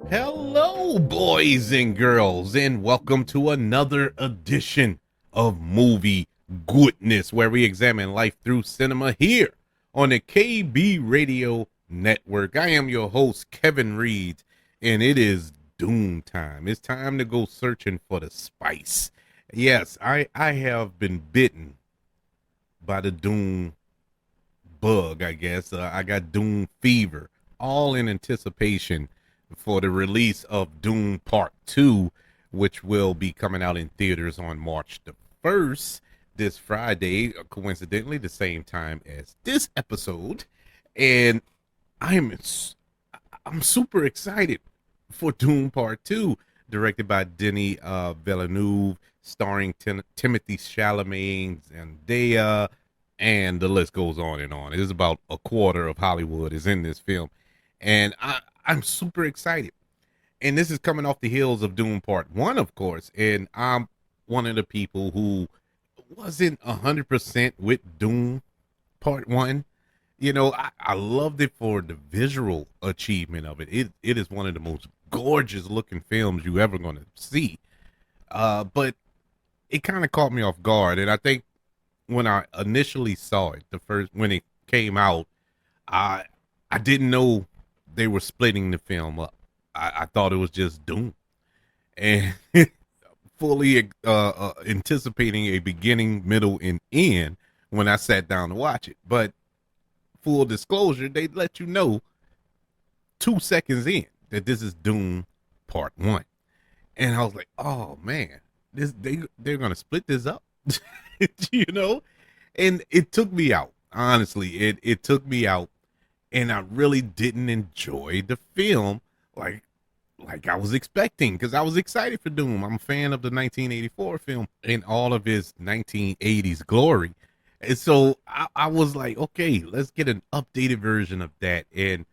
Hello, boys and girls, and welcome to another edition of Movie Goodness, where we examine life through cinema here on the KB Radio Network. I am your host, Kevin Reed, and it is Dune time. It's time to go searching for the spice. Yes, I have been bitten by the Dune bug, I guess. I got Dune fever, all in anticipation for the release of Dune Part 2, which will be coming out in theaters on March the 1st, this Friday, coincidentally the same time as this episode. And I'm super excited for Dune Part 2, directed by Denis Villeneuve, starring Timothy Chalamet and Zendaya, and the list goes on and on. It is about a quarter of Hollywood is in this film, and I'm super excited. And this is coming off the heels of Dune Part 1, of course, and I'm one of the people who wasn't 100% with Dune Part 1. You know, I loved it for the visual achievement of it. It is one of the most gorgeous looking films you ever going to see. But it kind of caught me off guard, and I think when I initially saw it, when it came out, I didn't know they were splitting the film up. I thought it was just Dune, and fully anticipating a beginning, middle, and end when I sat down to watch it. But full disclosure, they let you know 2 seconds in that this is Dune Part 1, and I was like, oh man, they're gonna split this up. You know, and it took me out. Honestly, it took me out, and I really didn't enjoy the film like I was expecting, because I was excited for Doom. I'm a fan of the 1984 film and all of his 1980s glory, and so I was like, okay, let's get an updated version of that. And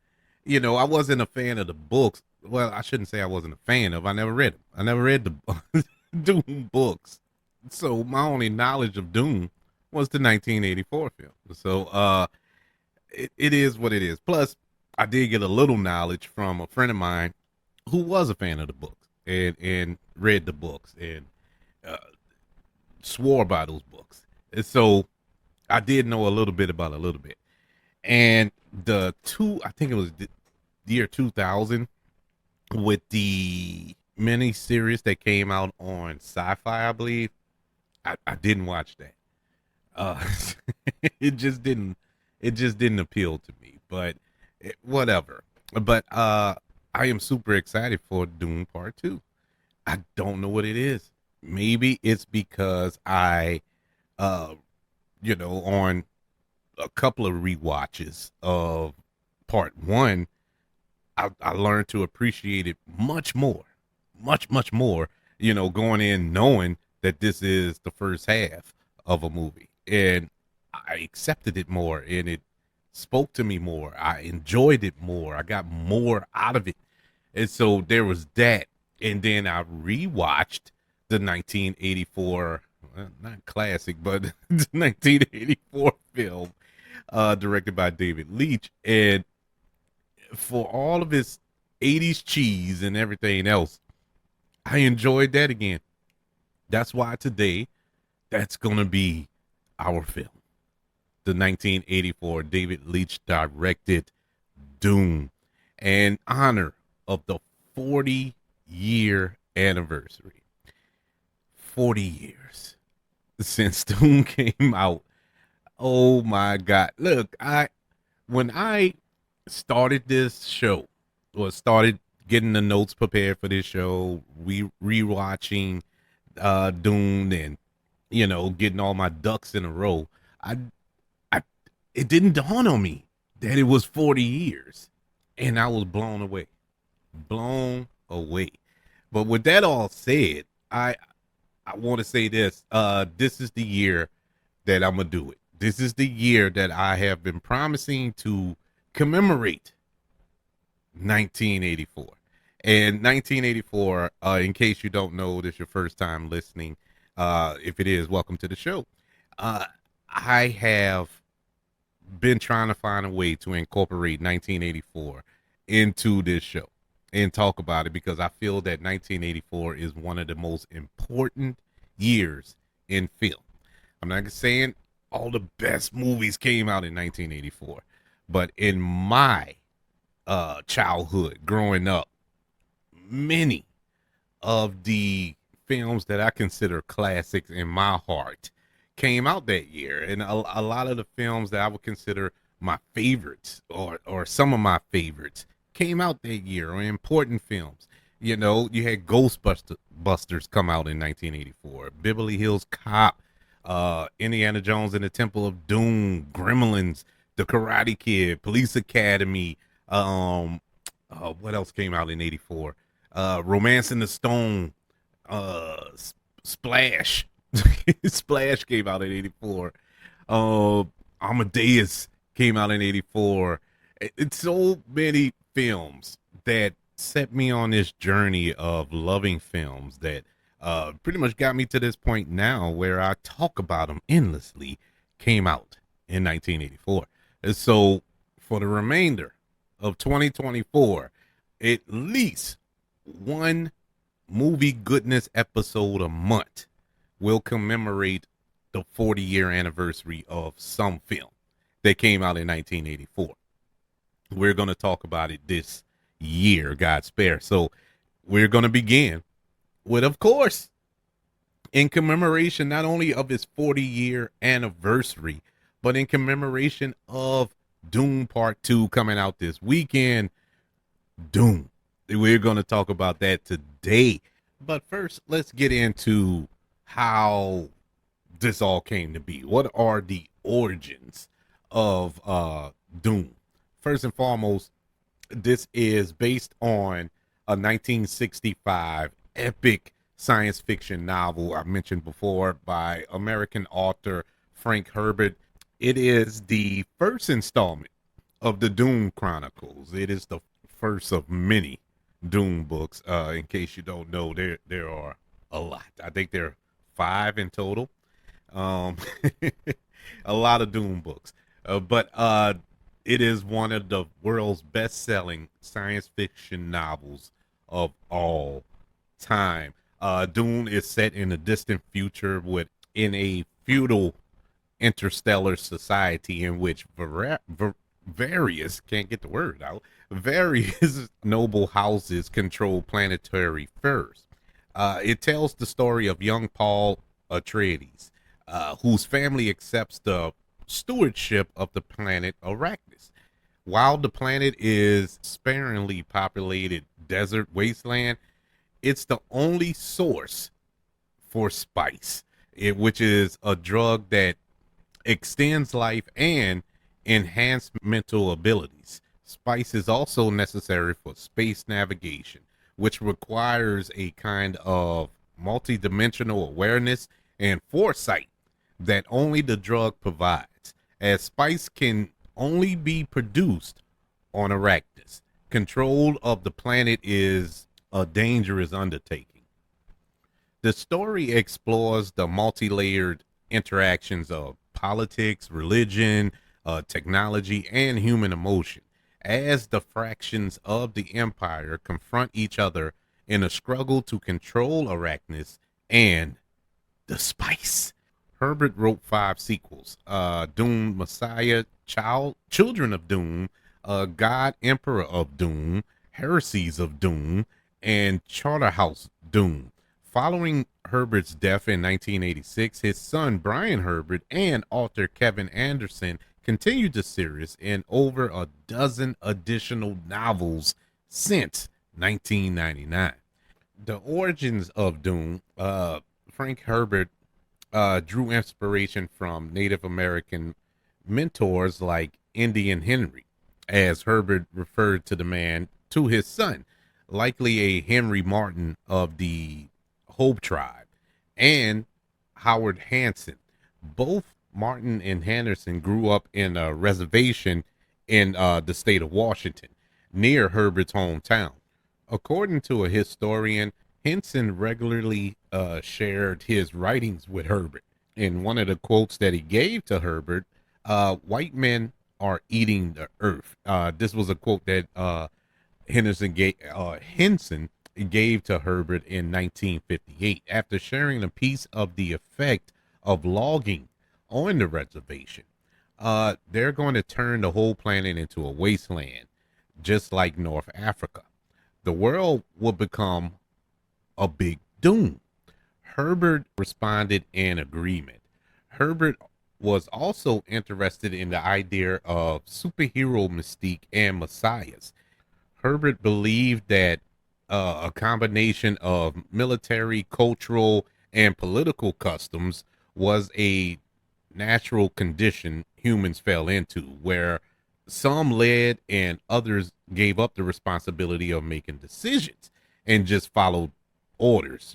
you know, I wasn't a fan of the books. Well, I shouldn't say I wasn't a fan of. I never read them. I never read the Doom books. So my only knowledge of Dune was the 1984 film. So it is what it is. Plus, I did get a little knowledge from a friend of mine who was a fan of the books and read the books and uh, swore by those books. And so I did know a little bit about a little bit. And I think it was the year 2000, with the mini series that came out on Sci-Fi, I believe. I didn't watch that. Uh, it just didn't appeal to me. But whatever. But I am super excited for Dune Part 2. I don't know what it is. Maybe it's because uh, on a couple of rewatches of Part 1, I learned to appreciate it much more, much more. You know, going in knowing that this is the first half of a movie, and I accepted it more, and it spoke to me more. I enjoyed it more. I got more out of it, and so there was that. And then I rewatched the 1984, not classic, but the 1984 film, directed by David Lynch, and for all of his 80s cheese and everything else, I enjoyed that again. That's why today, that's going to be our film. The 1984 David Lynch directed Dune, in honor of the 40-year anniversary. 40 years since Dune came out. Oh my God. Look, when I started this show, or started getting the notes prepared for this show, rewatching Dune, and getting all my ducks in a row, I, I it didn't dawn on me that it was 40 years, and I was blown away. But with that all said, I want to say this: this is the year that I'm gonna do it. This is the year that I have been promising to commemorate 1984. And 1984, in case you don't know, this is your first time listening. If it is, welcome to the show. I have been trying to find a way to incorporate 1984 into this show and talk about it because I feel that 1984 is one of the most important years in film. I'm not saying all the best movies came out in 1984, but in my childhood growing up, many of the films that I consider classics in my heart came out that year, and a lot of the films that I would consider my favorites or some of my favorites came out that year, or important films. You know, you had Ghostbusters come out in 1984, Beverly Hills Cop, Indiana Jones and the Temple of Doom, Gremlins, The Karate Kid, Police Academy. What else came out in '84? Romance in the Stone, Splash. Splash came out in '84. Amadeus came out in '84. It's so many films that set me on this journey of loving films that pretty much got me to this point now where I talk about them endlessly. Came out in 1984. And so for the remainder of 2024, at least one movie goodness episode a month will commemorate the 40-year anniversary of some film that came out in 1984. We're going to talk about it this year, God spare. So we're going to begin with, of course, in commemoration not only of his 40-year anniversary, but in commemoration of Dune Part 2 coming out this weekend. Dune. We're going to talk about that today. But first, let's get into how this all came to be. What are the origins of Dune? First and foremost, this is based on a 1965 epic science fiction novel I mentioned before by American author Frank Herbert. It is the first installment of the Dune Chronicles. It is the first of many Dune books. In case you don't know, there are a lot. I think there are 5 in total. Um, a lot of Dune books. But it is one of the world's best-selling science fiction novels of all time. Dune is set in a distant future in a feudal interstellar society in which various can't get the word out various noble houses control planetary affairs. It tells the story of young Paul Atreides, whose family accepts the stewardship of the planet Arrakis. While the planet is sparingly populated desert wasteland, it's the only source for spice, which is a drug that extends life and enhance mental abilities. Spice is also necessary for space navigation, which requires a kind of multidimensional awareness and foresight that only the drug provides, as spice can only be produced on Arrakis. Control of the planet is a dangerous undertaking. The story explores the multi-layered interactions of politics, religion, technology, and human emotion as the fractions of the empire confront each other in a struggle to control Arrakis and the spice. Herbert wrote 5 sequels: Dune Messiah, Children of Dune, God Emperor of Dune, Heresies of Dune, and Charterhouse Dune. Following Herbert's death in 1986, his son Brian Herbert and author Kevin Anderson continued the series in over a dozen additional novels since 1999. The origins of Dune, Frank Herbert drew inspiration from Native American mentors like Indian Henry, as Herbert referred to the man to his son, likely a Henry Martin of the Hope tribe, and Howard Hanson. Both Martin and Henderson grew up in a reservation in the state of Washington, near Herbert's hometown. According to a historian, Henson regularly shared his writings with Herbert, In one of the quotes that he gave to Herbert, white men are eating the earth. This was a quote that Henson gave to Herbert in 1958 after sharing a piece of the effect of logging on the reservation. They're going to turn the whole planet into a wasteland, just like North Africa. The world will become a big doom. Herbert responded in agreement. Herbert was also interested in the idea of superhero mystique and messiahs. Herbert believed that a combination of military, cultural, and political customs was a natural condition humans fell into, where some led and others gave up the responsibility of making decisions and just followed orders.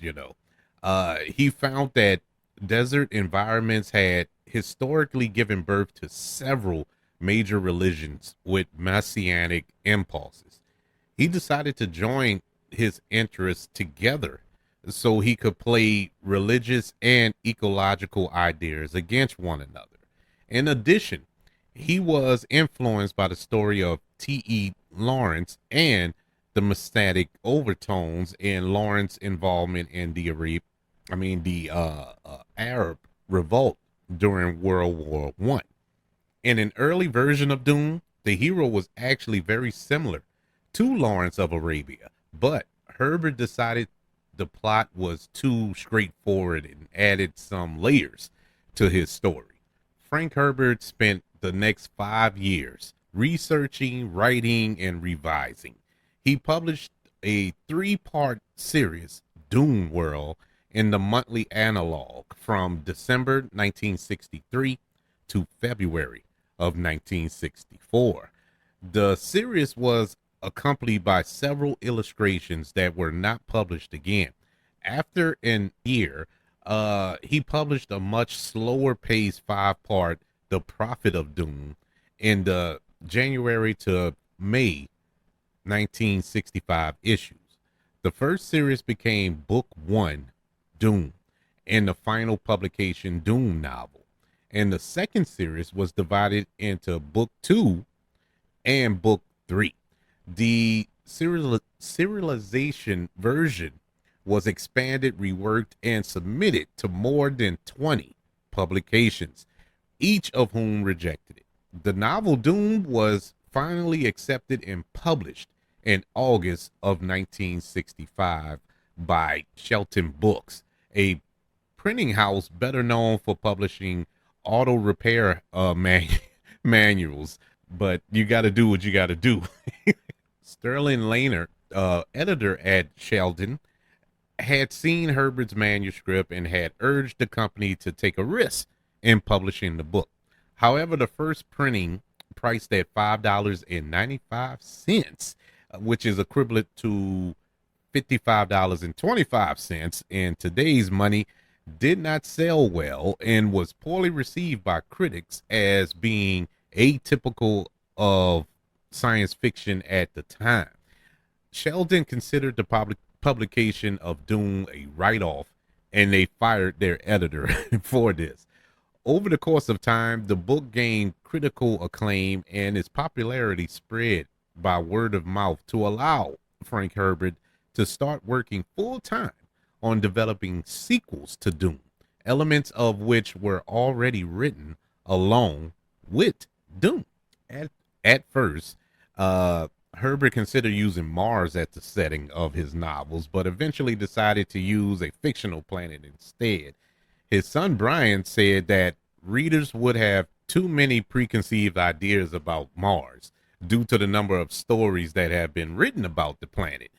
He found that desert environments had historically given birth to several major religions with messianic impulses. He decided to join his interests together so he could play religious and ecological ideas against one another. In addition, he was influenced by the story of T.E. Lawrence and the Messianic overtones in Lawrence's involvement in the Arab revolt during World War One. In an early version of Dune, the hero was actually very similar to Lawrence of Arabia, but Herbert decided the plot was too straightforward and added some layers to his story. Frank Herbert spent the next 5 years researching, writing, and revising. He published a three-part series, Dune World, in the monthly analog from December 1963 to February of 1964. The series was accompanied by several illustrations that were not published again. After an year, he published a much slower paced 5 part The Prophet of Doom in the January to May 1965 issues. The first series became Book One, Doom, and the final publication, Doom Novel. And the second series was divided into Book Two and Book Three. The serialization version was expanded, reworked, and submitted to more than 20 publications, each of whom rejected it. The novel Doom was finally accepted and published in August of 1965 by Shelton Books, a printing house better known for publishing auto repair manuals. But you got to do what you got to do. Sterling Laner, editor at Sheldon, had seen Herbert's manuscript and had urged the company to take a risk in publishing the book. However, the first printing, priced at $5.95, which is equivalent to $55.25 in today's money, did not sell well and was poorly received by critics as being atypical of science fiction at the time. Sheldon considered the publication of Dune a write-off, and they fired their editor for this. Over the course of time, the book gained critical acclaim and its popularity spread by word of mouth to allow Frank Herbert to start working full-time on developing sequels to Dune, elements of which were already written along with Dune. At first, Herbert considered using Mars as the setting of his novels, but eventually decided to use a fictional planet instead. His son Brian said that readers would have too many preconceived ideas about Mars due to the number of stories that have been written about the planet.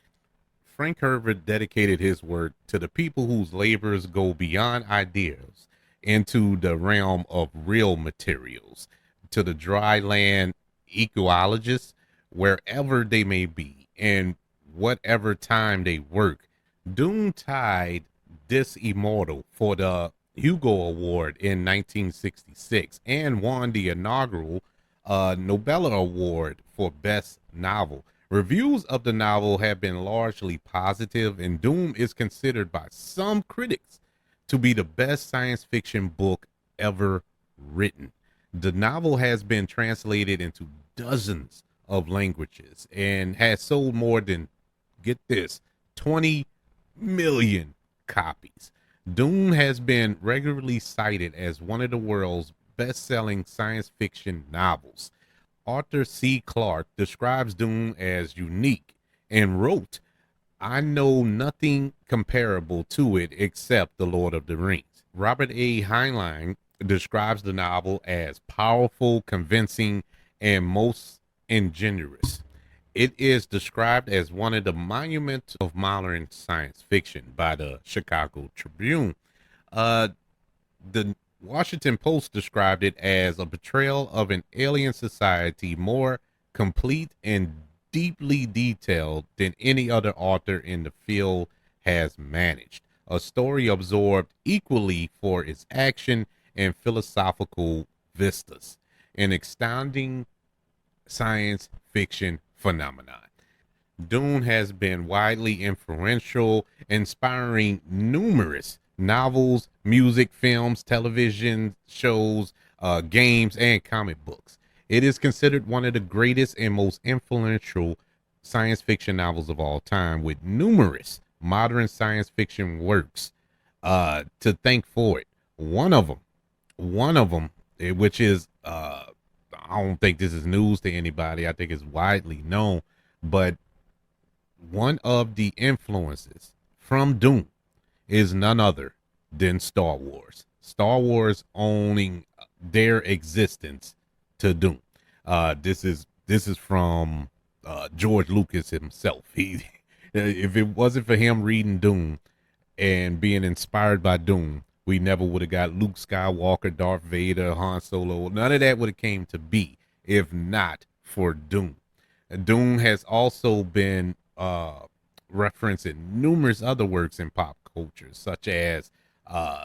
Frank Herbert dedicated his work to the people whose labors go beyond ideas into the realm of real materials, to the dry land ecologists, wherever they may be, and whatever time they work. Dune tied this immortal for the Hugo Award in 1966 and won the inaugural Nobel Award for Best Novel. Reviews of the novel have been largely positive, and Dune is considered by some critics to be the best science fiction book ever written. The novel has been translated into dozens of languages and has sold more than, get this, 20 million copies. Dune has been regularly cited as one of the world's best-selling science fiction novels. Arthur C. Clarke describes Dune as unique and wrote, "I know nothing comparable to it except The Lord of the Rings." Robert A. Heinlein describes the novel as powerful, convincing, and most ingenious. It is described as one of the monuments of modern science fiction by the Chicago Tribune. Uh, the Washington Post described it as a portrayal of an alien society more complete and deeply detailed than any other author in the field has managed. A story absorbed equally for its action and philosophical vistas, an astounding science fiction phenomenon. Dune has been widely influential, inspiring numerous novels, music, films, television shows, games, and comic books. It is considered one of the greatest and most influential science fiction novels of all time, with numerous modern science fiction works to thank for it. One of them, which is I don't think this is news to anybody. I think it's widely known, but one of the influences from Dune is none other than Star Wars. Star Wars owning their existence to Dune. This is from George Lucas himself. He, if it wasn't for him reading Dune and being inspired by Dune, we never would have got Luke Skywalker, Darth Vader, Han Solo. None of that would have came to be if not for Dune. Dune has also been referenced in numerous other works in pop culture, such as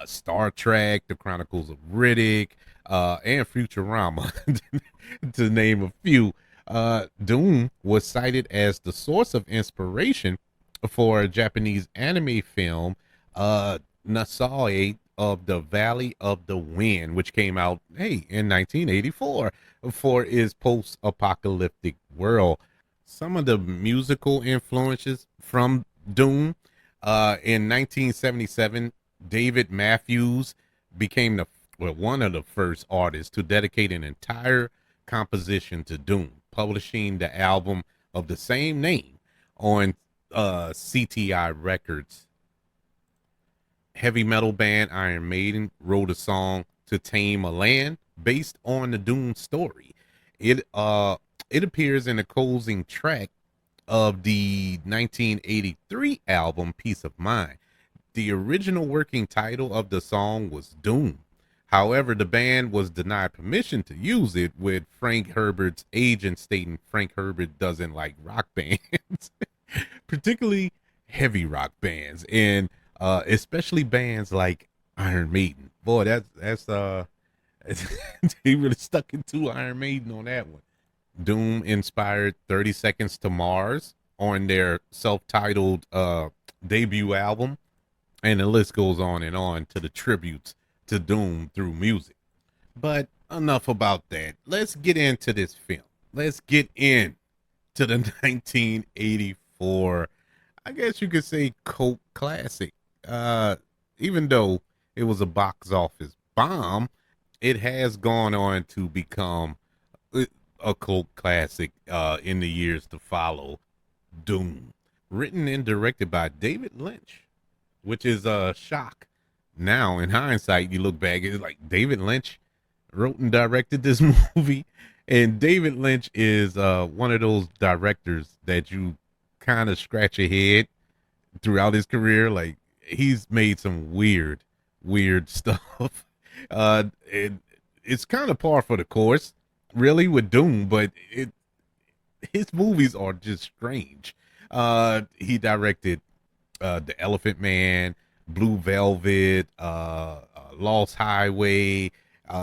Star Trek, The Chronicles of Riddick, and Futurama, to name a few. Dune was cited as the source of inspiration for a Japanese anime film, Nasae of the Valley of the Wind, which came out, in 1984 for its post-apocalyptic world. Some of the musical influences from Dune, in 1977, David Matthews became one of the first artists to dedicate an entire composition to Dune, publishing the album of the same name on CTI Records. Heavy metal band Iron Maiden wrote a song, "To Tame a Land," based on the Dune story. It appears in the closing track of the 1983 album Peace of Mind. The original working title of the song was Dune. However, the band was denied permission to use it, with Frank Herbert's agent stating Frank Herbert doesn't like rock bands, particularly heavy rock bands, and especially bands like Iron Maiden. Boy, that's he really stuck into Iron Maiden on that one. Doom inspired 30 Seconds to Mars on their self-titled debut album, and the list goes on and on to the tributes to Doom through music. But enough about that. Let's get into this film. Let's get in to the 1984, I guess you could say, cult classic. Even though it was a box office bomb, it has gone on to become a cult classic in the years to follow. Dune, written and directed by David Lynch, which is a shock. Now, in hindsight, you look back, it's like David Lynch wrote and directed this movie. And David Lynch is one of those directors that you kind of scratch your head throughout his career. Like, he's made some weird stuff. It's kind of par for the course, really, with Dune, but his movies are just strange. He directed The Elephant Man, Blue Velvet, Lost Highway.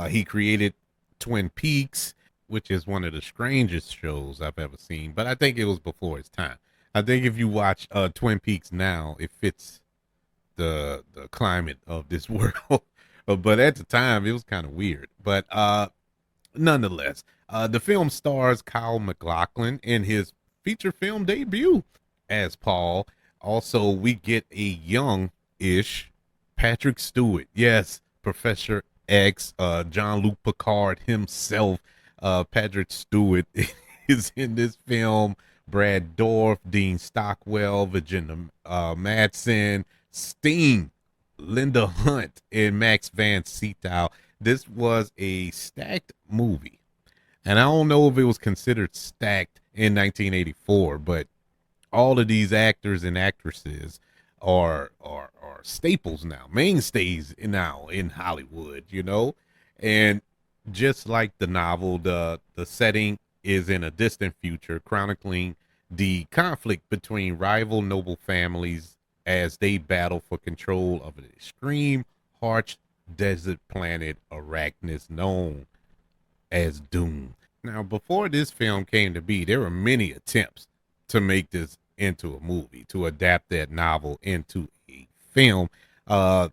He created Twin Peaks, which is one of the strangest shows I've ever seen, but I think it was before its time. I think if you watch Twin Peaks now, it fits the climate of this world. But at the time, it was kind of weird. But nonetheless, the film stars Kyle MacLachlan in his feature film debut as Paul. Also, we get a young-ish Patrick Stewart. Yes, Professor X, Jean-Luc Picard himself. Patrick Stewart is in this film. Brad Dourif, Dean Stockwell, Virginia Madsen, Sting, Linda Hunt, and Max Van Sydow. This was a stacked movie. And I don't know if it was considered stacked in 1984, but all of these actors and actresses are staples now, mainstays now in Hollywood, you know. And just like the novel, the setting is in a distant future, chronicling the conflict between rival noble families as they battle for control of an extreme, harsh desert planet Arrakis known as Dune. Now, before this film came to be, there were many attempts to make this into a movie, to adapt that novel into a film. Uh,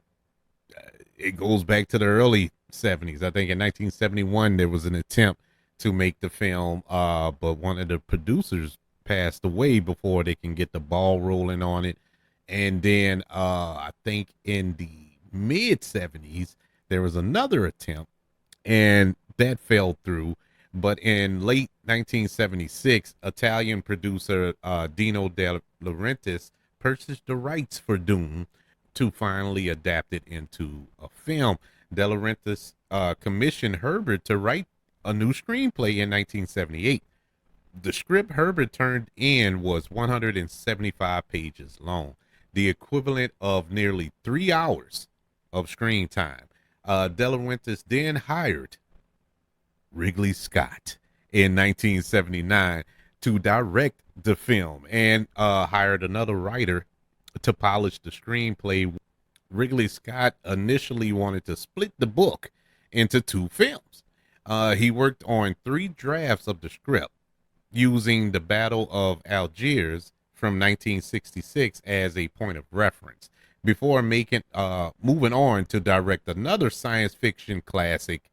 it goes back to the early 70s. I think in 1971 there was an attempt to make the film, but one of the producers passed away before they can get the ball rolling on it. And then I think in the mid 70s there was another attempt, and that fell through. But in late 1976, Italian producer Dino De Laurentiis purchased the rights for Dune to finally adapt it into a film. De Laurentiis commissioned Herbert to write a new screenplay in 1978. The script Herbert turned in was 175 pages long, the equivalent of nearly 3 hours of screen time. De Laurentiis then hired Ridley Scott in 1979 to direct the film, and hired another writer to polish the screenplay. Ridley Scott initially wanted to split the book into 2 films. He worked on 3 drafts of the script, using the Battle of Algiers from 1966 as a point of reference, before moving on to direct another science fiction classic,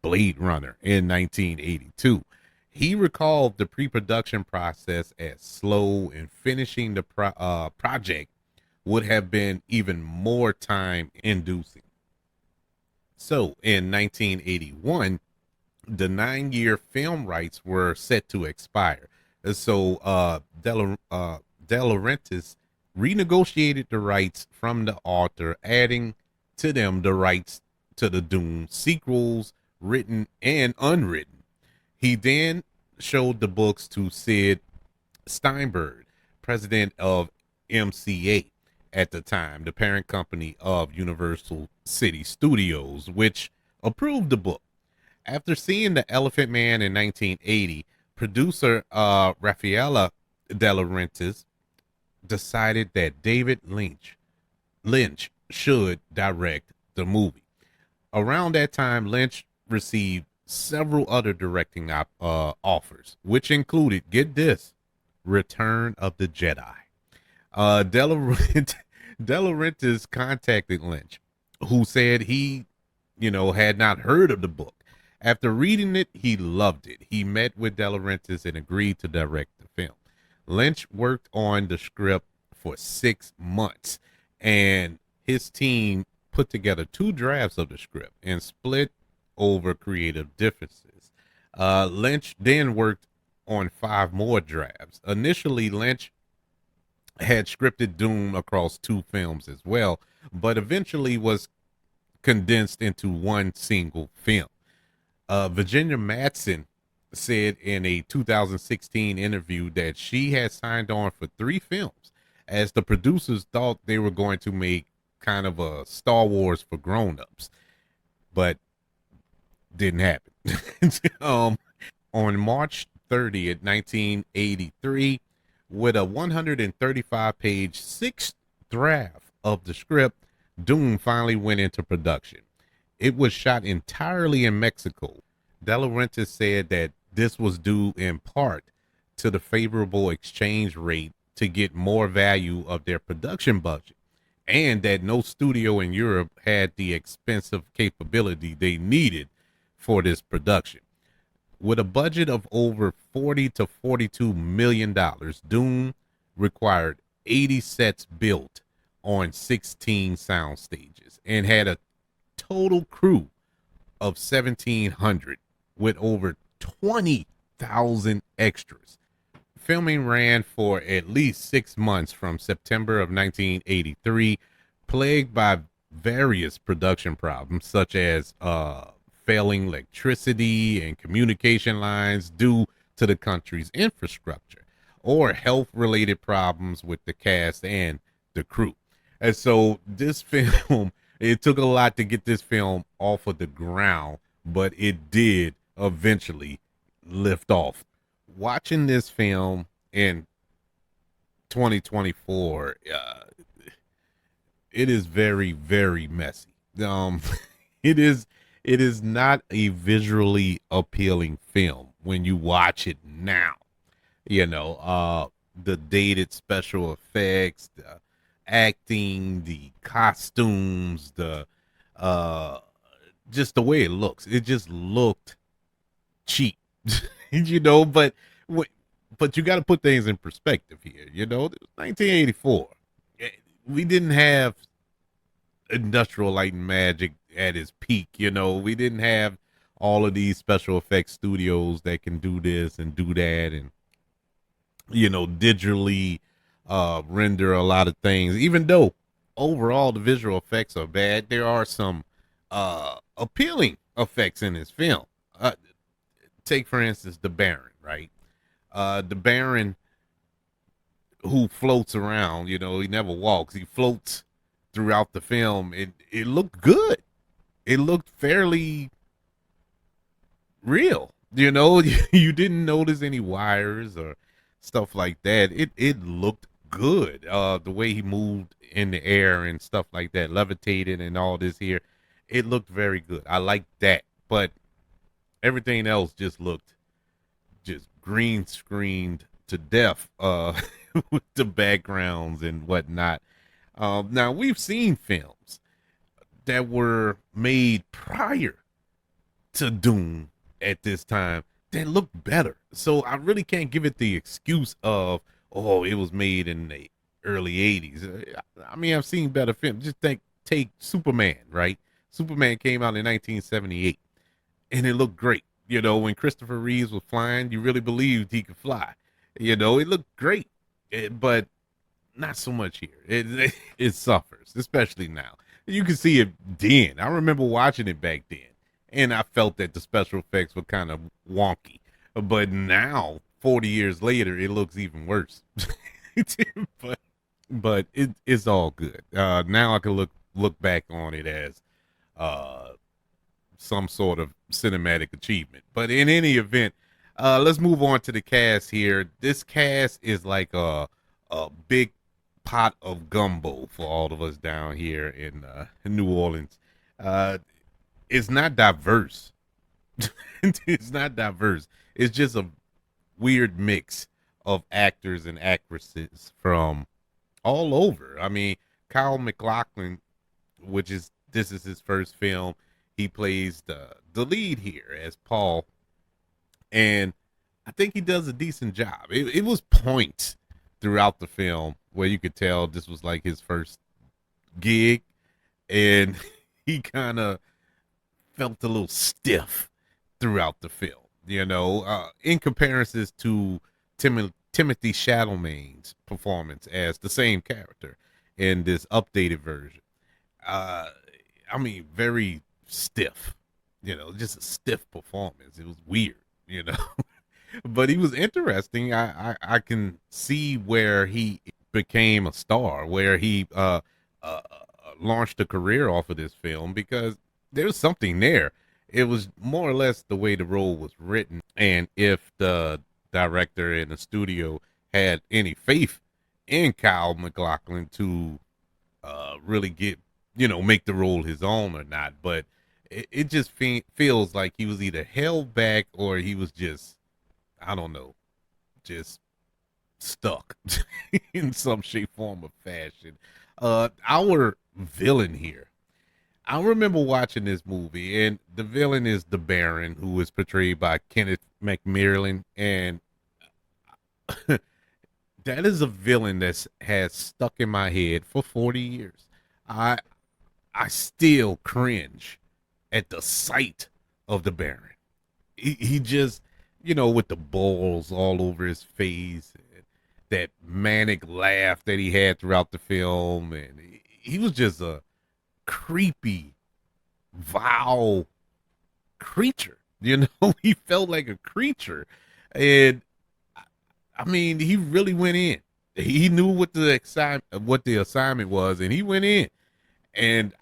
Blade Runner, in 1982. He recalled the pre-production process as slow, and finishing the project would have been even more time-inducing. So, in 1981, the 9-year film rights were set to expire. So, De Laurentiis renegotiated the rights from the author, adding to them the rights to the Dune sequels, written and unwritten. He then showed the books to Sid Steinberg, president of MCA at the time, the parent company of Universal City Studios, which approved the book. After seeing The Elephant Man in 1980, producer Raffaella De Laurentiis decided that David Lynch should direct the movie. Around that time, Lynch received several other directing offers, which included, get this, Return of the Jedi. De Laurentiis contacted Lynch, who said he, had not heard of the book. After reading it, he loved it. He met with De Laurentiis and agreed to direct the film. Lynch worked on the script for 6 months, and his team put together 2 drafts of the script and split over creative differences. Lynch then worked on 5 more drafts. Initially, Lynch had scripted Dune across 2 films as well, but eventually was condensed into one single film. Virginia Madsen said in a 2016 interview that she had signed on for 3 films, as the producers thought they were going to make kind of a Star Wars for grown-ups, but didn't happen. On March 30th, 1983, with a 135-page 6th draft of the script, Dune finally went into production. It was shot entirely in Mexico. De Laurentiis said that this was due in part to the favorable exchange rate to get more value of their production budget. and that no studio in Europe had the expensive capability they needed for this production. With a budget of over 40 to 42 million dollars, Dune required 80 sets built on 16 sound stages and had a total crew of 1,700 with over 20,000 extras. Filming ran for at least 6 months from September of 1983, plagued by various production problems such as failing electricity and communication lines due to the country's infrastructure, or health related problems with the cast and the crew. And so this film, it took a lot to get this film off of the ground, but it did eventually lift off. Watching this film in 2024, it is very, very messy. Um, it is it is not a visually appealing film when you watch it now. You know, the dated special effects, the acting, the costumes, the uh just the way it looks. It just looked cheap. you know, but but you got to put things in perspective here. You know, it was 1984. We didn't have industrial light and magic at its peak. You know, we didn't have all of these special effects studios that can do this and do that, and digitally render a lot of things. Even though overall the visual effects are bad, there are some appealing effects in this film. Take for instance the Baron, right? The Baron who floats around, he never walks. He floats throughout the film. It looked good. It looked fairly real. You didn't notice any wires or stuff like that. It looked good. The way he moved in the air and stuff like that, levitated and all this here, it looked very good. I liked that, but everything else just looked just green screened to death with the backgrounds and whatnot. Now we've seen films that were made prior to Dune at this time that looked better. So I really can't give it the excuse of, oh, it was made in the early 80s. I mean, I've seen better films. Just take Superman, right? Superman came out in 1978 and it looked great. When Christopher Reeves was flying, you really believed he could fly. It looked great, but not so much here. It suffers, especially now. You can see it then. I remember watching it back then, and I felt that the special effects were kind of wonky. But now, 40 years later, it looks even worse. but it's all good. Now I can look back on it as some sort of cinematic achievement. But in any event, let's move on to the cast here. This cast is like a big pot of gumbo for all of us down here in New Orleans. It's not diverse. It's not diverse. It's just a weird mix of actors and actresses from all over. I mean, Kyle MacLachlan, this is his first film. He plays the lead here as Paul, and I think he does a decent job. It was points throughout the film where you could tell this was like his first gig, and he kind of felt a little stiff throughout the film. In comparisons to Timothy Chalamet's performance as the same character in this updated version. I mean, very stiff, just a stiff performance. It was weird, but he was interesting. I can see where he became a star, where he launched a career off of this film, because there's something there. It was more or less the way the role was written, and if the director and the studio had any faith in Kyle MacLachlan to really make the role his own or not. But it just feels like he was either held back or he was just, I don't know, just stuck in some shape, form, or fashion. Our villain here. I remember watching this movie, and the villain is the Baron, who is portrayed by Kenneth McMillan, and that is a villain that has stuck in my head for 40 years. I I still cringe at the sight of the Baron. He just, with the balls all over his face, and that manic laugh that he had throughout the film, and he was just a creepy, vile creature. He felt like a creature, and I mean, he really went in. He knew what the assignment was, and he went in. And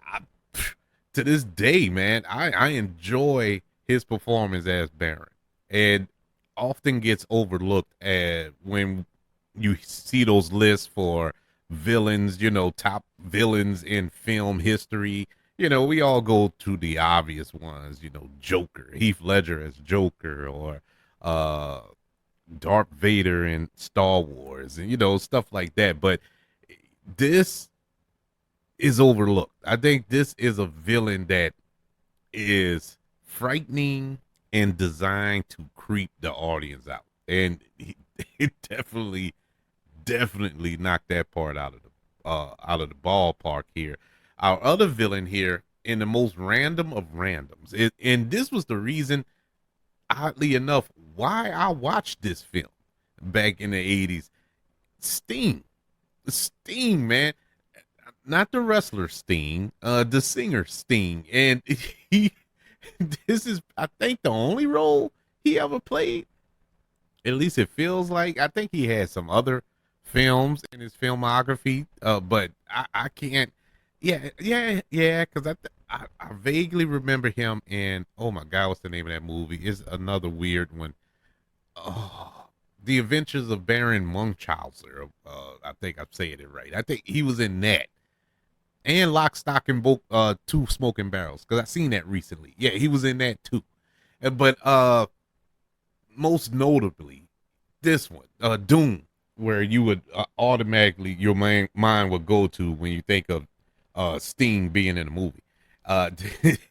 to this day, man, I enjoy his performance as Baron, and often gets overlooked when you see those lists for villains, top villains in film history. We all go to the obvious ones, Joker, Heath Ledger as Joker, or uh Darth Vader in Star Wars, and stuff like that. But this is overlooked. I think this is a villain that is frightening and designed to creep the audience out, and it definitely knocked that part out of the ballpark here. Our other villain here, in the most random of randoms, and this was the reason, oddly enough, why I watched this film back in the 80s. Sting. Sting, man. Not the wrestler Sting, the singer Sting. And he this is, I think, the only role he ever played. At least it feels like. I think he had some other films in his filmography, but I can't. Yeah, because I vaguely remember him in, oh my God, what's the name of that movie? Is another weird one. Oh, The Adventures of Baron Munchausen. I think I'm saying it right. I think he was in that, and Lock, Stock, and Both, Two Smoking Barrels, because I seen that recently. Yeah, he was in that too. But most notably, this one, Dune, where you would automatically, your mind would go to when you think of Sting being in a movie.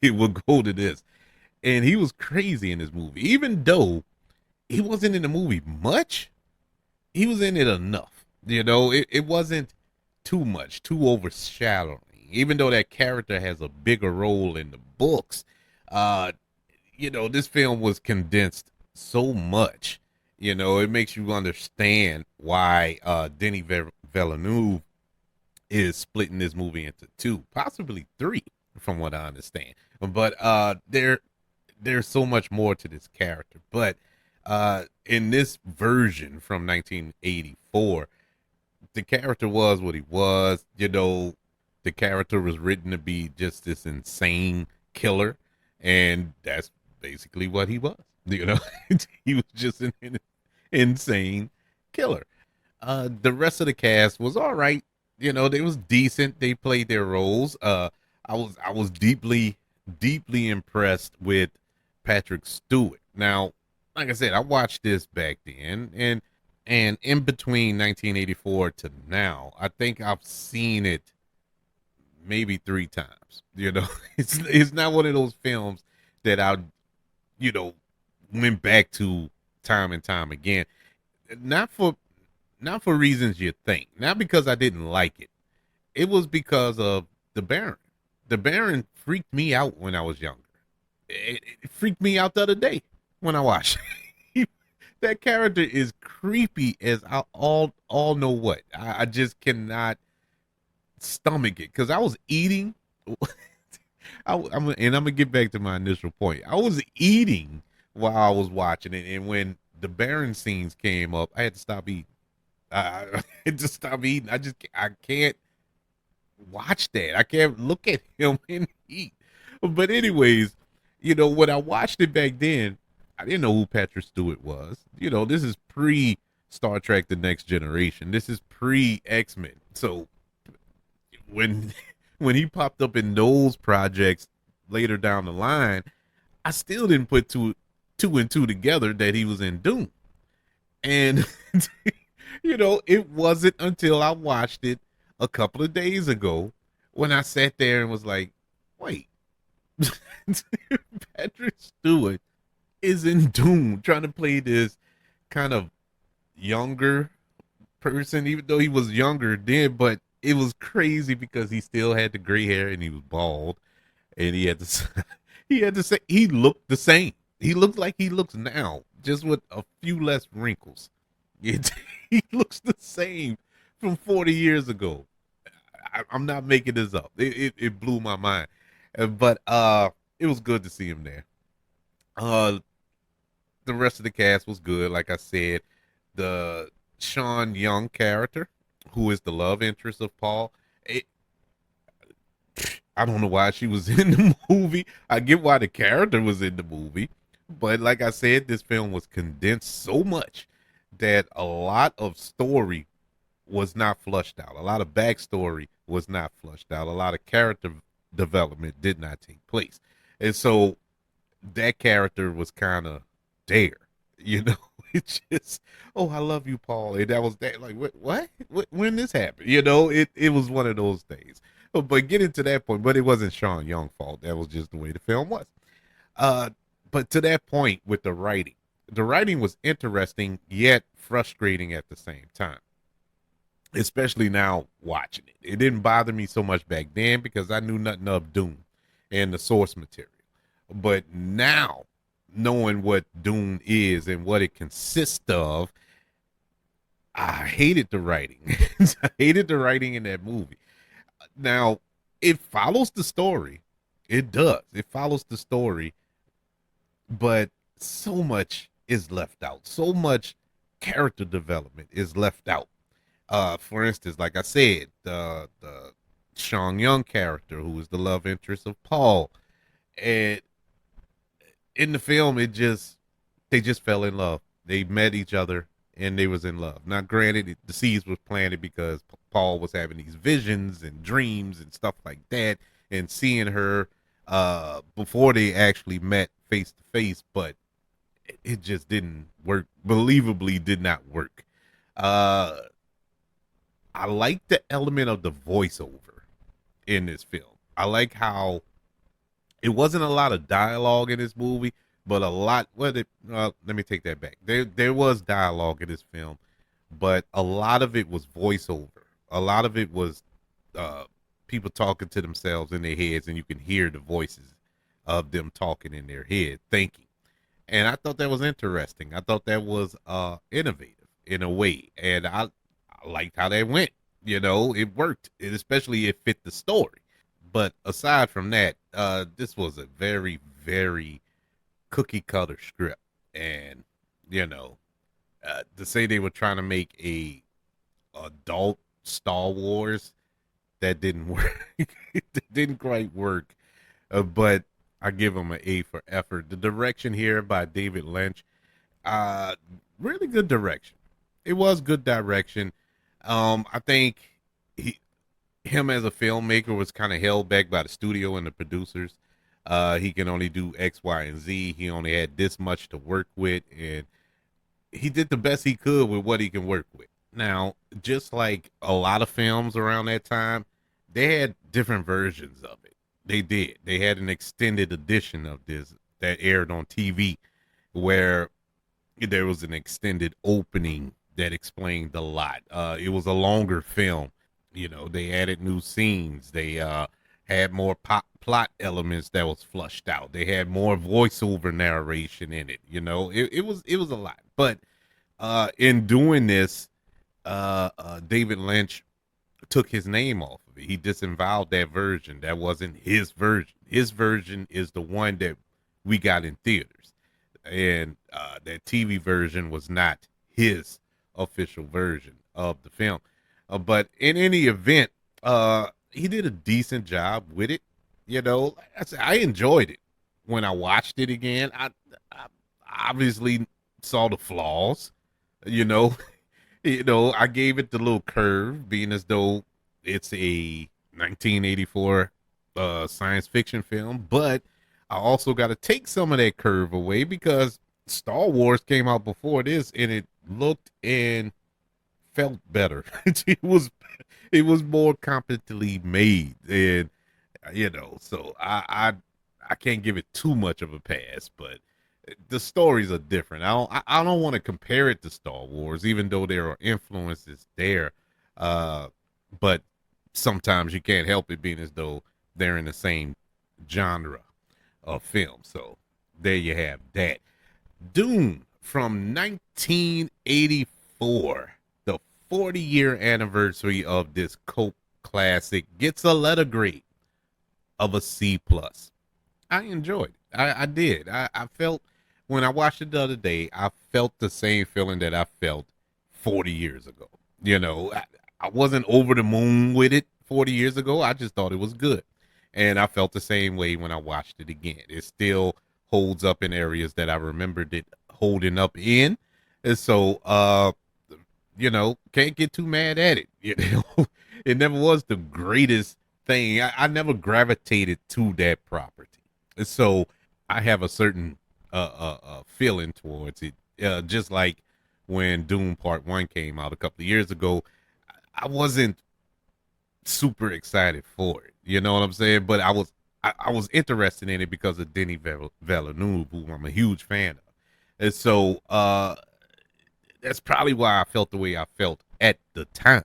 It would go to this, and he was crazy in this movie, even though he wasn't in the movie much. He was in it enough. It wasn't too much, too overshadowing. Even though that character has a bigger role in the books, uh, this film was condensed so much. It makes you understand why Denis Villeneuve is splitting this movie into two, possibly three, from what I understand. But there's so much more to this character. But in this version from 1984, the character was what he was. The character was written to be just this insane killer, and that's basically what he was. He was just an insane killer. The rest of the cast was all right. They was decent. They played their roles. I was deeply impressed with Patrick Stewart. Now, like I said, I watched this back then, and in between 1984 to now, I think I've seen it maybe three times. It's not one of those films that I, you know, went back to time and time again. Not for reasons you think. Not because I didn't like it. It was because of the Baron. The Baron freaked me out when I was younger. It freaked me out the other day when I watched it. That character is creepy as I all know what. I just cannot stomach it because I was eating. And I'm gonna get back to my initial point. I was eating while I was watching it, and when the Baron scenes came up, I had to stop eating. I had to stop eating. I can't watch that. I can't look at him and eat. But anyways, when I watched it back then, I didn't know who Patrick Stewart was. This is pre Star Trek: The Next Generation. This is pre X-Men. So when when he popped up in those projects later down the line, I still didn't put two and two together that he was in Dune. And it wasn't until I watched it a couple of days ago when I sat there and was like, wait, Patrick Stewart is in Dune trying to play this kind of younger person, even though he was younger then, but it was crazy because he still had the gray hair and he was bald and he had to he had to say he looked the same. He looked like he looks now, just with a few less wrinkles. It, he looks the same from 40 years ago. I'm not making this up. It blew my mind. But it was good to see him there. Uh the rest of the cast was good. Like I said, the Sean Young character, who is the love interest of Paul, it, I don't know why she was in the movie. I get why the character was in the movie, but like I said, this film was condensed so much that a lot of story was not flushed out. A lot of backstory was not flushed out. A lot of character development did not take place. And so that character was kind of there, you know. It's just, oh, I love you, Paul, and that was that. Like, what? When this happened, you know, it was one of those days. But getting to that point, but it wasn't Sean Young's fault. That was just the way the film was. Uh, but to that point with the writing was interesting yet frustrating at the same time, especially now watching it. It didn't bother me so much back then because I knew nothing of Dune and the source material. But now, knowing what Dune is and what it consists of, I hated the writing. I hated the writing in that movie. Now, it follows the story. It does. It follows the story, but so much is left out. So much character development is left out. For instance, like I said, the Sean Young character, who is the love interest of Paul, and in the film, they just fell in love. They met each other and they was in love. Now, granted, the seeds was planted because Paul was having these visions and dreams and stuff like that, and seeing her before they actually met face to face, but it just didn't work. Believably, did not work. Uh, I like the element of the voiceover in this film. I like how it wasn't a lot of dialogue in this movie, but a lot. Let me take that back. There was dialogue in this film, but a lot of it was voiceover. A lot of it was uh, people talking to themselves in their heads, and you can hear the voices of them talking in their head, thinking. And I thought that was interesting. I thought that was innovative in a way, and I liked how that went. You know, it worked. It especially it fit the story. But aside from that, this was a very, very cookie cutter script, and you know, to say they were trying to make a adult Star Wars, that didn't work. It didn't quite work. But I give them an A for effort. The direction here by David Lynch, uh, really good direction. It was good direction. I think he him as a filmmaker was kind of held back by the studio and the producers. He can only do X, Y, and Z. He only had this much to work with, and he did the best he could with what he can work with. Now, just like a lot of films around that time, they had different versions of it. They did. They had an extended edition of this that aired on TV where there was an extended opening that explained a lot. It was a longer film. You know, they added new scenes. They had more plot elements that was flushed out. They had more voiceover narration in it. You know, it was a lot. But in doing this, David Lynch took his name off of it. He disavowed that version. That wasn't his version. His version is the one that we got in theaters, and that TV version was not his official version of the film. But in any event, he did a decent job with it. You know, like I said, I enjoyed it when I watched it again. I obviously saw the flaws. You know, I gave it the little curve, being as though it's a 1984 science fiction film, but I also got to take some of that curve away because Star Wars came out before this, and it looked and felt better. It was more competently made, and so I can't give it too much of a pass, but the stories are different. I don't want to compare it to Star Wars, even though there are influences there. Uh, but sometimes you can't help it, being as though they're in the same genre of film. So there you have that. Dune from 1984, the 40-year anniversary of this cult classic, gets a letter grade of a C plus. I enjoyed it. I did. I felt when I watched it the other day, I felt the same feeling that I felt 40 years ago. I wasn't over the moon with it 40 years ago. I just thought it was good. And I felt the same way when I watched it again. It still holds up in areas that I remembered it holding up in. And so can't get too mad at it. It never was the greatest thing. I never gravitated to that property. And so I have a certain feeling towards it. Just like when Doom Part 1 came out a couple of years ago, I wasn't super excited for it. You know what I'm saying? But I was interested in it because of Denis Villeneuve, who I'm a huge fan of. And so that's probably why I felt the way I felt at the time.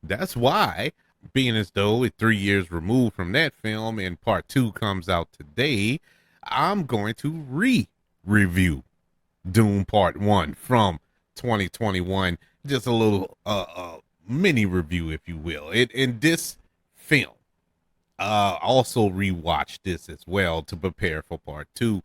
That's why, being as though it's 3 years removed from that film and part two comes out today, I'm going to review Doom Part 1 from 2021. Just a little mini review, if you will. In this film, also rewatched this as well to prepare for part two.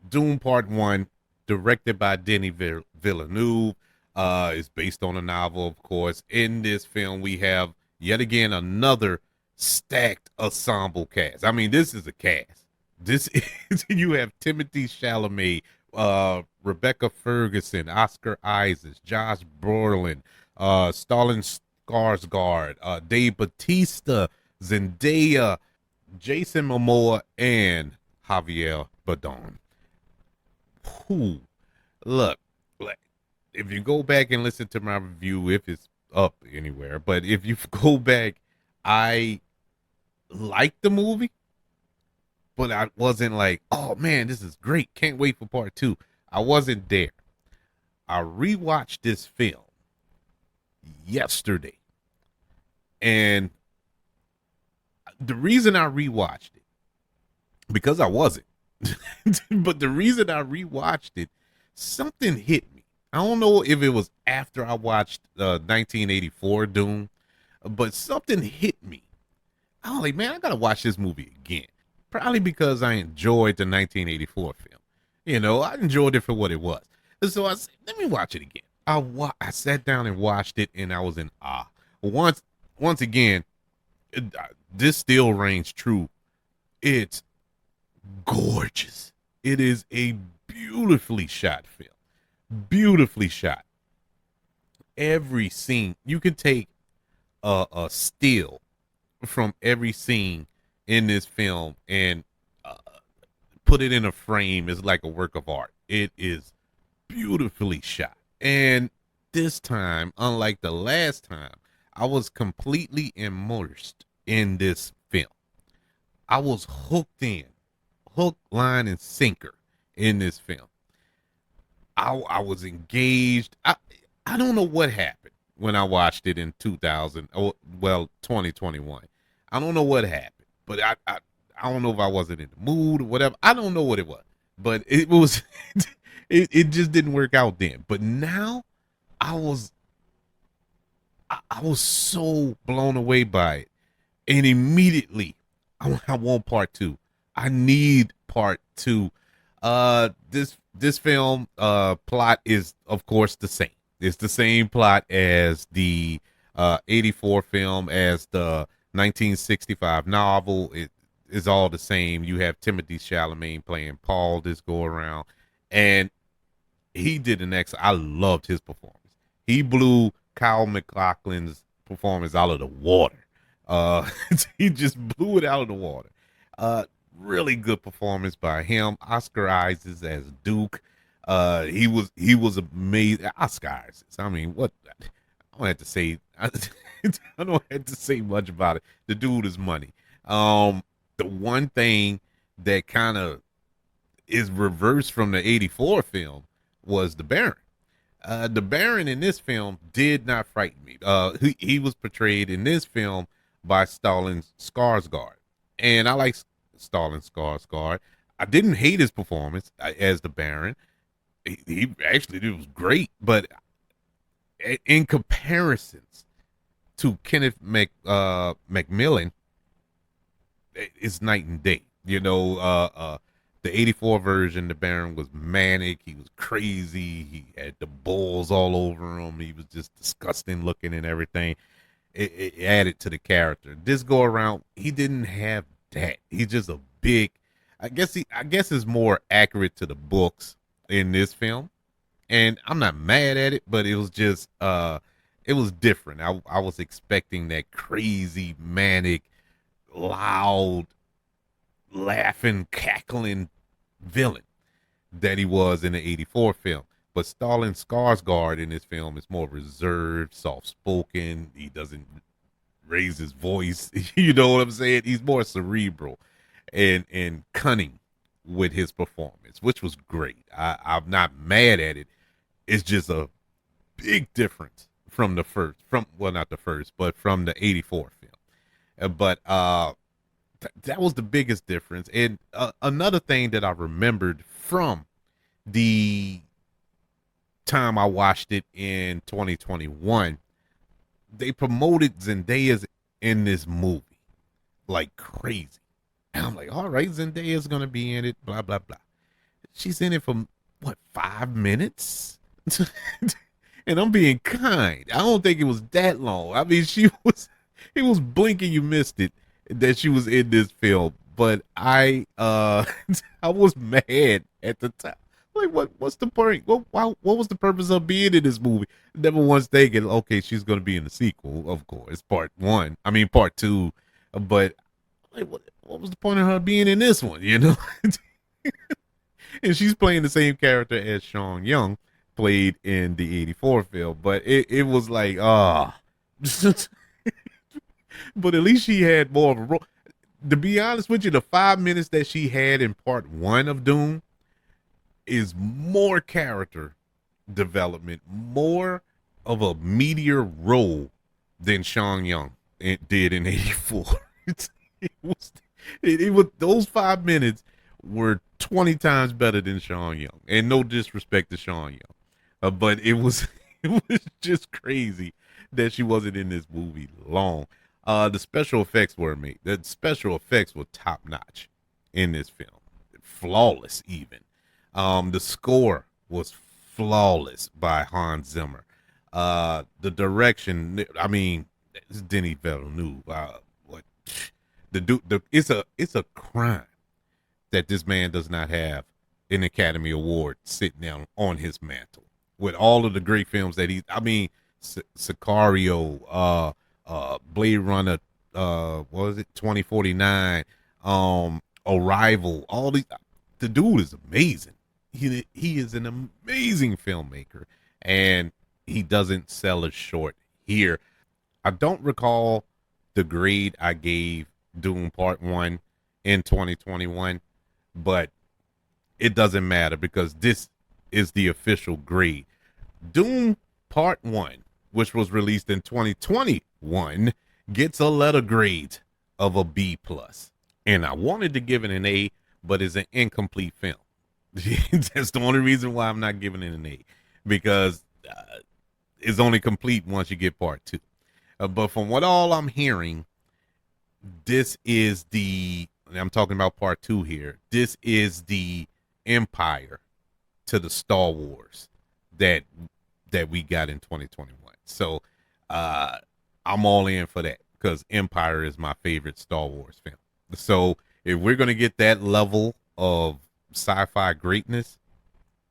Doom Part 1, directed by Denis Villeneuve, is based on a novel, of course. In this film, we have yet again another stacked ensemble cast. I mean, this is a cast. This is you have Timothy Chalamet, Rebecca Ferguson, Oscar Isaac, Josh Brolin, Stellan Skarsgård, Dave Bautista, Zendaya, Jason Momoa, and Javier Bardem. Who, look, like, if you go back and listen to my review, if it's up anywhere, but if you go back, I liked the movie, but I wasn't like, oh man, this is great. Can't wait for part two. I wasn't there. I rewatched this film yesterday. And the reason I rewatched it, because I wasn't, but the reason I rewatched it, something hit me. I don't know if it was after I watched 1984 Doom, but something hit me. I was like, man, I gotta watch this movie again. Probably because I enjoyed the 1984 film. I enjoyed it for what it was. And so I said, let me watch it again. I sat down and watched it, and I was in awe. Once again, this still reigns true. It's gorgeous. It is a beautifully shot film. Beautifully shot. Every scene, you can take a still from every scene in this film and put it in a frame. Is like a work of art. It is beautifully shot. And this time, unlike the last time, I was completely immersed in this film. I was hook, line, and sinker in this film. I was engaged. I don't know what happened when I watched it in 2021. I don't know what happened, but I don't know if I wasn't in the mood or whatever. I don't know what it was, but it was it just didn't work out then. But now I was so blown away by it, and immediately I want part two. I need part two. This film plot is of course the same. It's the same plot as the 84 film, as the 1965 novel. It is all the same. You have Timothy Chalamet playing Paul this go around, and he did an excellent. I loved his performance. He blew Kyle MacLachlan's performance out of the water. He just blew it out of the water. Really good performance by him. Oscar Isaac as Duke. He was amazing. Oscars. I mean, what? I don't have to say. I don't have to say much about it. The dude is money. The one thing that kind of is reversed from the '84 film was the Baron. The Baron in this film did not frighten me. He was portrayed in this film by Stalin Skarsgård, and I like Stalin Skarsgård. I didn't hate his performance as the Baron. He actually did was great, but in comparisons to Kenneth Macmillan, it's night and day. The '84 version, the Baron was manic. He was crazy. He had the balls all over him. He was just disgusting looking and everything. It added to the character. This go around, he didn't have that. He's just a big. I guess it's more accurate to the books in this film, and I'm not mad at it, but it was just it was different. I was expecting that crazy, manic, loud, laughing, cackling villain that he was in the '84 film. But Stalin Skarsgård in this film is more reserved, soft-spoken. He doesn't raise his voice. You know what I'm saying? He's more cerebral and cunning with his performance, which was great. I'm not mad at it. It's just a big difference from the first, not the first, but from the '84 film. But that was the biggest difference. And another thing that I remembered from the time I watched it in 2021, they promoted Zendaya's in this movie like crazy. And I'm like, all right, Zendaya's gonna be in it, blah blah blah. She's in it for what, 5 minutes? And I'm being kind. I don't think it was that long. I mean, it was blinking you missed it that she was in this film. But I I was mad at the time. Like, what's the point? What was the purpose of being in this movie? Never once thinking, okay, she's gonna be in the sequel, of course, part two. But like, what was the point of her being in this one? And she's playing the same character as Sean Young played in the '84 film. But it was like, but at least she had more of a role. To be honest with you, the 5 minutes that she had in part one of Dune is more character development, more of a meteor role than Sean Young did in '84. It was those 5 minutes were 20 times better than Sean Young, and no disrespect to Sean Young, but it was it was just crazy that she wasn't in this movie long. The special effects were made. The special effects were top notch in this film, flawless even. The score was flawless by Hans Zimmer. The direction, I mean, it's Denis Villeneuve. What it's a crime that this man does not have an Academy Award sitting down on his mantle with all of the great films that Sicario, Blade Runner, what was it, 2049, Arrival, all these. The dude is amazing. He is an amazing filmmaker, and he doesn't sell us short here. I don't recall the grade I gave Dune Part 1 in 2021, but it doesn't matter because this is the official grade. Dune Part 1, which was released in 2021, gets a letter grade of a B+. And I wanted to give it an A, but it's an incomplete film. That's the only reason why I'm not giving it an A, because it's only complete once you get part 2. But from what all I'm hearing, this is I'm talking about part 2 here. This is the Empire to the Star Wars that we got in 2021. So I'm all in for that because Empire is my favorite Star Wars film. So if we're gonna get that level of sci-fi greatness,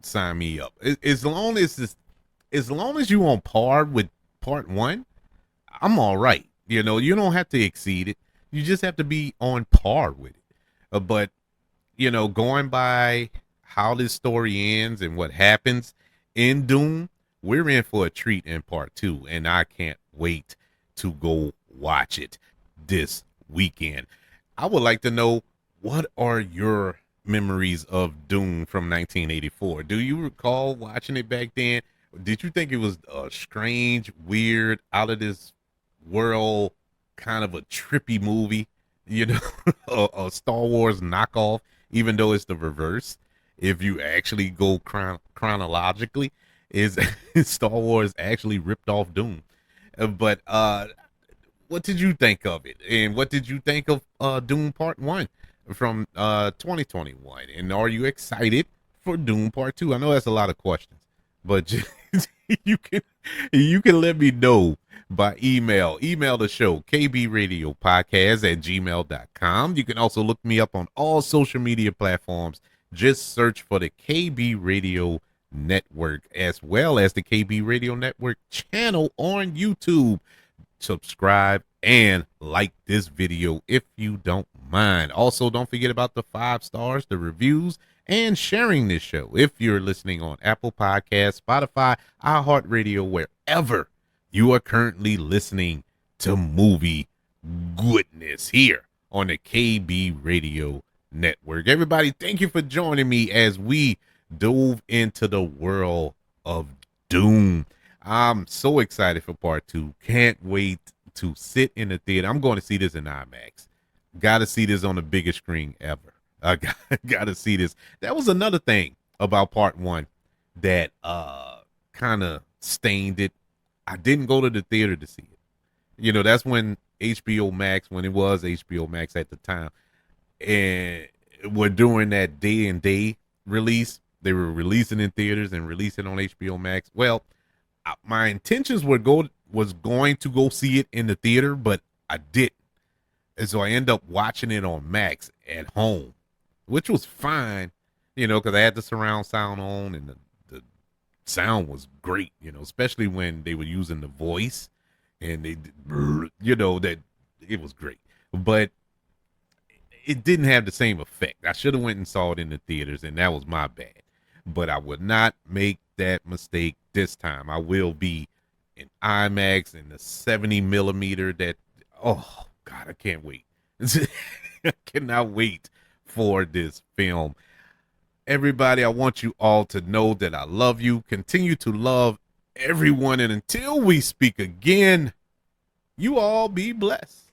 sign me up. As long as you on par with part 1, I'm all right. You don't have to exceed it. You just have to be on par with it. But going by how this story ends and what happens in Dune, we're in for a treat in part two, and I can't wait to go watch it this weekend. I would like to know, what are your memories of Dune from 1984? Do you recall watching it back then? Did you think it was a strange, weird, out of this world kind of a trippy movie? You know, a Star Wars knockoff, even though it's the reverse. If you actually go chronologically, is Star Wars actually ripped off Dune? But what did you think of it, and what did you think of Dune Part One from 2021? And are you excited for Dune Part Two? I know that's a lot of questions, but you can let me know by email. Email the show, kbradiopodcast@gmail.com. You can also look me up on all social media platforms. Just search for the KB Radio Network, as well as the KB Radio Network channel on YouTube. Subscribe and like this video if you don't mind. Also, don't forget about the 5 stars, the reviews, and sharing this show if you're listening on Apple Podcasts, Spotify, iHeartRadio, wherever you are currently listening to movie goodness here on the KB Radio Network. Everybody, thank you for joining me as we dove into the world of Dune. I'm so excited for part 2. Can't wait to sit in the theater. I'm going to see this in IMAX. Got to see this on the biggest screen ever. I got to see this. That was another thing about part 1 that kind of stained it. I didn't go to the theater to see it. You know, that's when HBO Max, when it was HBO Max at the time, and we're doing that day and day release. They were releasing in theaters and releasing on HBO Max. Well, my intentions was going to go see it in the theater, but I didn't. And so I ended up watching it on Max at home, which was fine, you know, because I had the surround sound on, and the sound was great, you know, especially when they were using the voice, and they, you know, that it was great. But it didn't have the same effect. I should have went and saw it in the theaters, and that was my bad. But I would not make that mistake this time. I will be in IMAX in the 70 millimeter. That, oh God, I can't wait. I cannot wait for this film. Everybody, I want you all to know that I love you. Continue to love everyone, and until we speak again, you all be blessed.